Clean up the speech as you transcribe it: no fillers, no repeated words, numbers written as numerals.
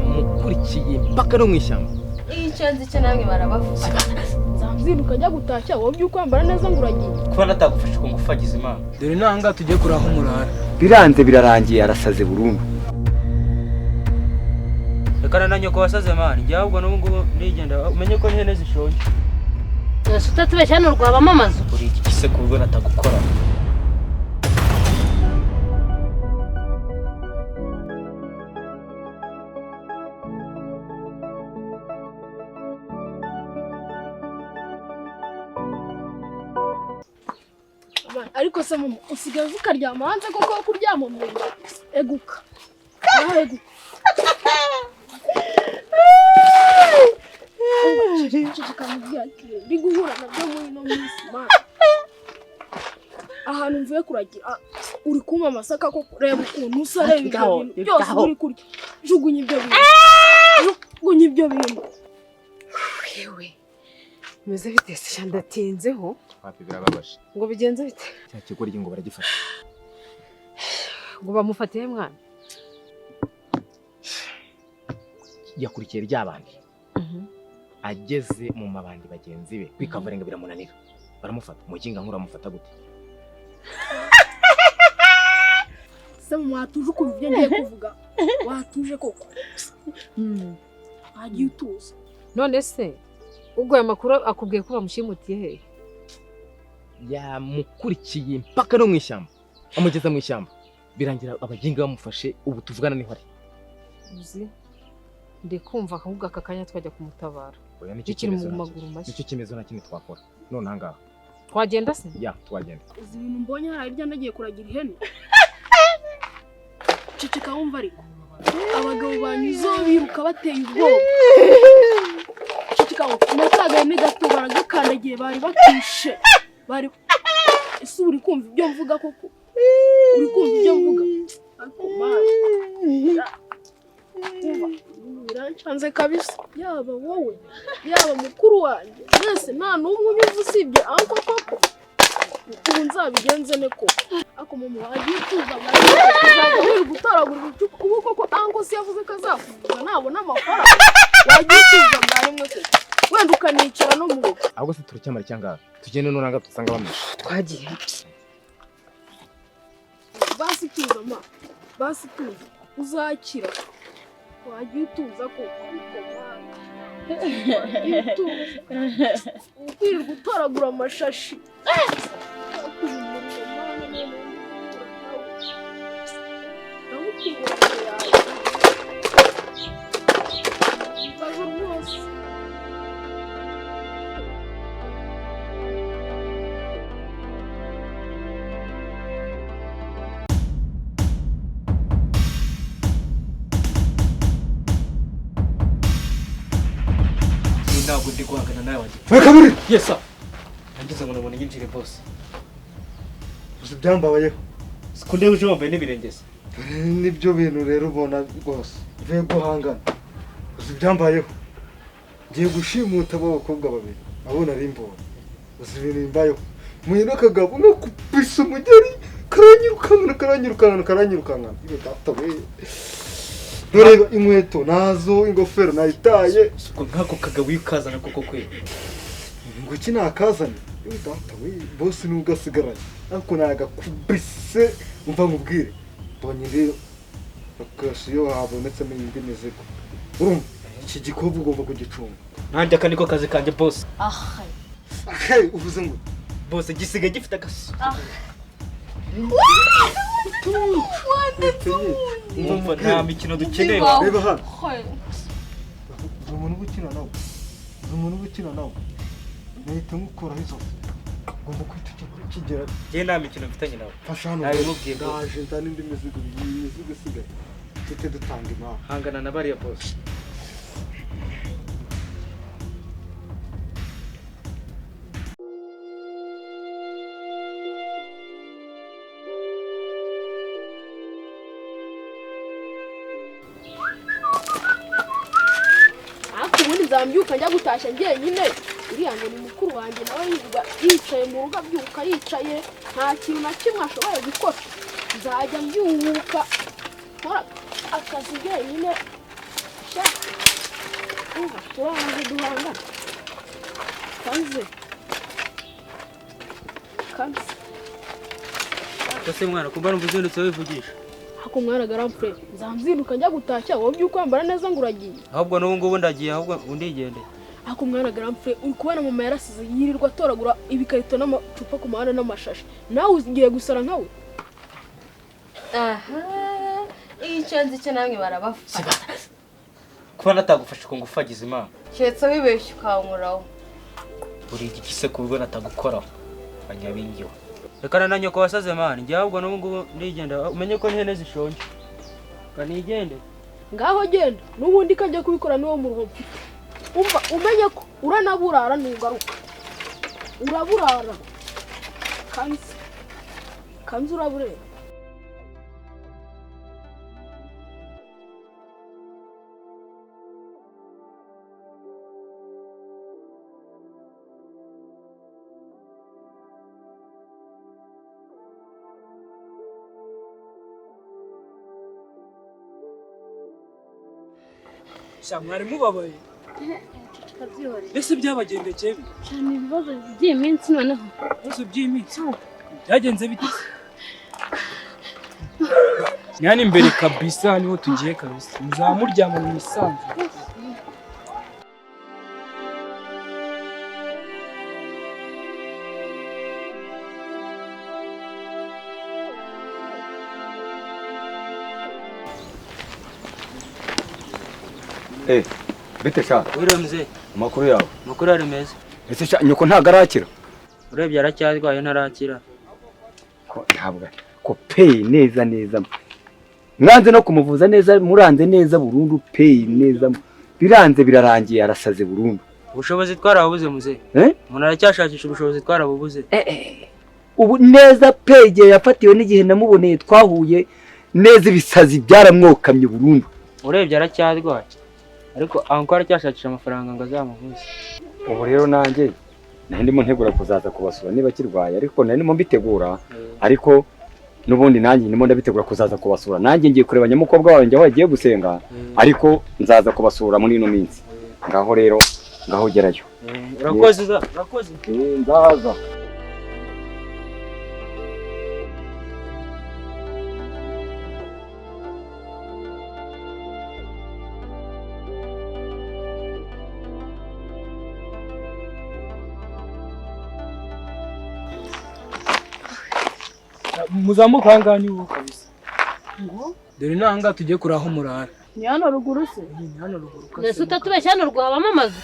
yamukurikiye mpaka no mwishyamba. Icyanzi cyo namwe barabavuga. Zamzinduka njya gutashya wowe byukwambara neza nguragiye. Kuba natagufasha ko ngufagiza Imana. Dore nanga tujye kuraho umurara. Biranze birarangiye arasaze burundu. Rekana na nyoko wasaze mani. Njye ahubwo n'ubu ngubu nigenda umenye ko ihene zishonje. Ese utatubeshya n'urwabamo amazu. Uri iki kise kubwo natagukora. Ariko se mama usigaze ukaryama hanze koko kuryama mu nda. Eguka. Eguka. Biguhura nabyo muri no minsi mana. Ahantu mvuye kuragira uri kuma amasaka ko kureba ukuntu usareba ibintu byose uri kurya. Jugunya ibyo bintu. Jugunya ibyo bintu. Yewe. Meze bite se ndatinzeho? Hafi birababaje. Ngo bigenze bite? Cya kigoryi ngo baragifasha. Ngo bamufatiye mwana. Yakurikiye ryabandi. Ageze mu mabandi bagenzi be kwikavarenga biramunanira. Baramufata. Muginga nkuramufata gute? Se mwatuje uko ibyo ngiye kuvuga. Watuje koko. Agiye utuza. None se ubwo aya makuru akubwiye ko bamushimutiye he? Yamukurikiye mpaka no mwishyamba. Amugeza mu ishyamba. Birangira abaginga bamufashe ubu tuvugana ni hore. Uzi ndikumva akavuga akakanya twajya kumutabara. Oya nicyo kimezo mu maguru mashya. Nicyo kimezo nta kintu twakora. None hangaha. Twagenda se? Ya, twagenda. Uzi ibintu mbonye harya ndagiye kuragira ihene. Ceceka wumva ariko. Abagabo banyuzo biruka bateye ubwoba. Ceceka nakaga ni gato baragakandagiye bari bakishe. Bari ese uri kumva ibyo mvuga koko? Uri kumva ibyo mvuga? Ariko mara. Birancanze kabisa. Yaba wowe, yaba mukuru wanjye. Mwese nta n'umwe unyuze usibye anko koko. Ubu nzabigenze ne ko. Ako mama wagiye tuza bari gutaragura ibicupa. Ubu koko anko si yavuze ko azakuvuza nabona amafaranga. Wagiye tuza mwari mwese. Wenda ukanicara no mu rugo. Ahubwo se turacyamara cyangwa tugende nonanga tusanga bamwishe. Twagiye. Basi tuza ma. Basi tuza. Uzakira. Wagiye tuza koko ariko mwana. Wagiye tuza. Ukwiye gutaragura amashashi. Ntabwo ndi guhangana nawe wagiye. Bakaburi. Yes sir. Nangize ngo nabone yinjire boss. Uzi byambabayeho. Sikunde uje wambaye n'ibirengese. Nibyo bintu rero ubona rwose. Uvuye guhangana. Uzi byambayeho. Ngiye gushimuta abakobwa babiri. Abona ari imboro. Uzi ibintu bimbayeho. Muhino kagabo no kupisa umugeri karanyirukana. Iyo data we. Dore inkweto nazo ingofero nayitaye. Suko nkako kagabo yikazana koko kwe. Ngo iki nakazanye. Iyo data we boss n'ugasigaranye. Ariko nagakubise umva mubwire. Bonye rero bakasiyo habonetse mu indi mizigo. Urumva iki gikobo ugomba kugicunga. Nanjye akaniko kazi kanje boss. Hey, uvuze ngo Boss gisigaye gifite agasu. Umva nta mikino dukeneye. Reba hano. Umuntu gukina nawe. Nahita ngukora hizo. Ngomba kwita kigera. Je nta mikino mfitanye nawe. Fasha hano. Ndaje ndani ndi mizigo isigaye. Tute dutanga imana. Hangana na bariya boss. Nzambyuka njya gutashya njyenyine uriya ngo ni mukuru wanjye nawe yicaye mu rugo abyuka yicaye nta kintu na kimwe ashoboye gukora. Nzajya mbyuka nkora akazi njyenyine turahanze duhangana kanze ese mwana kumva numva uzindutse wivugisha ako mwana garamfure nzamzinduka njya gutashya wowe by'ukwambara neza ngo uragiye ahubwo n'ubu ngubu ndagiye ahubwo undigendeye ako mwana garamfure uri kubona mama yarasize yirirwa atoragura ibikarito n'amacupa ku muhanda n'amashashi nawe ugiye gusara nkawe aha icyo nzi cyo namwe barabafata kuba natagufasha ko ngufagiza imana keretse wibeshye ukankuraho uri igiki se ku bigo natagukoraho anyabingiwe reka na nyoko wasaze mani njye ahubwo n'ubu ngubu ndigenda umenye ko n'ihene zishonje kanigende ngaho genda n'ubundi kajya kubikora niwo mu ruho mfite umva umenye ko uranaburara nugaruka uraburara kanzi uraburera mwari mubabaye ese byabagendekeye cyane ibibazo by'iminsi noneho ibibazo by'iminsi byagenze bite nyani imbere kabisa niho tugiye kabisa muzamuryama mu misanzu bite sha wiriwe mzee amakuru yawe amakuru ari meza ese sha nyoko ntago arakira urebye aracyarwaye ntarakira ko ntabwo ko pay neza mwanze no kumuvuza neza muranze neza burundu pay neza biranze birarangiye arasaze burundu ubushobozi twarabubuze mzee umuntu aracyashakisha ubushobozi twarabubuze ubu neza pay igihe yafatiwe n'igihe namuboneye twahuye neza ibisazi byaramwokamye burundu urebye aracyarwaye ariko aho aracyashakisha amafaranga ngo azamuvuze ubu rero nanjye nari ndimo ntegura kuzaza kubasura niba kirwaye ariko nari ndimo mbitegura ariko nubundi nanjye ndimo ndabitegura kuzaza kubasura nanjye ngiye kureba nyamukobwa wanjye aho agiye gusenga ariko nzaza kubasura muri ino minsi ngaho rero ngaho gerayo urakoze ndaza muzamuka angani ubu kabisa dore nanga tujye kuraho murara ni hano ruguru se ni hano ruguru Nese utatubeshya hano rwabamo amazu